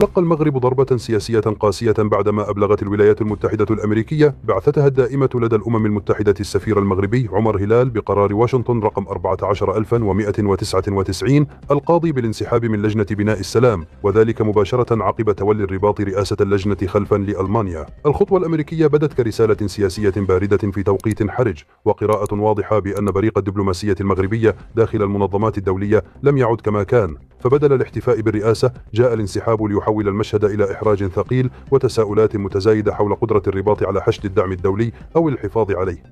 تلقى المغرب ضربة سياسية قاسية بعدما أبلغت الولايات المتحدة الأمريكية بعثتها الدائمة لدى الأمم المتحدة السفير المغربي عمر هلال بقرار واشنطن رقم 14199 القاضي بالانسحاب من لجنة بناء السلام، وذلك مباشرة عقب تولي الرباط رئاسة اللجنة خلفا لألمانيا. الخطوة الأمريكية بدت كرسالة سياسية باردة في توقيت حرج، وقراءة واضحة بأن بريق الدبلوماسية المغربية داخل المنظمات الدولية لم يعد كما كان، فبدل الاحتفاء بالرئاسة جاء الانسحاب ليحول المشهد إلى إحراج ثقيل وتساؤلات متزايدة حول قدرة الرباط على حشد الدعم الدولي أو الحفاظ عليه.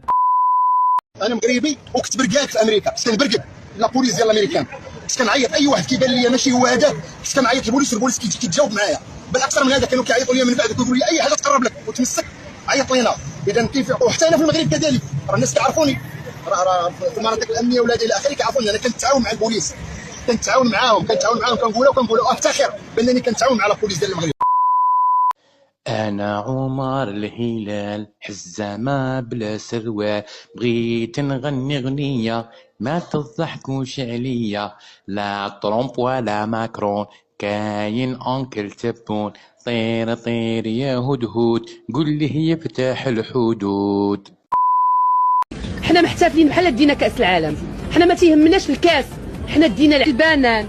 أنا مغربي وكنت برقاد في أمريكا، كنت كنبرقد لا بوليس ديال الأمريكان، كنت كنعيط أي واحد كيبان لي ماشي هو هذا، كنت كنعيط للبوليس والبوليس كيتجاوب معايا، بل أكثر من هذا كانوا كيعيطوا لي من بعد كيقولوا لي أي حاجة تقرب لك وتمسك عيط لينا. إذا كيف وحتى أنا في المغرب كذلك، راه الناس كيعرفوني، راه في المناطق الأمنية ولا إلى آخره كيعرفوني، أنا كنتعاون مع البوليس، كنتعاون معاهم كنقولوا أفتخر بأنني كنتعاون مع البوليس ديال المغرب. أنا عمر الهلال حزامة بلا سروال، بغيت نغني غنية ما تضحكوش عليا، لا ترومب ولا ماكرون كاين أنكل تبون، طير طير يا هدهود قول له يفتح الحدود. حنا محتفلين بحال دينا كأس العالم، حنا ما تيهمناش الكاس، حنا دينا البنان.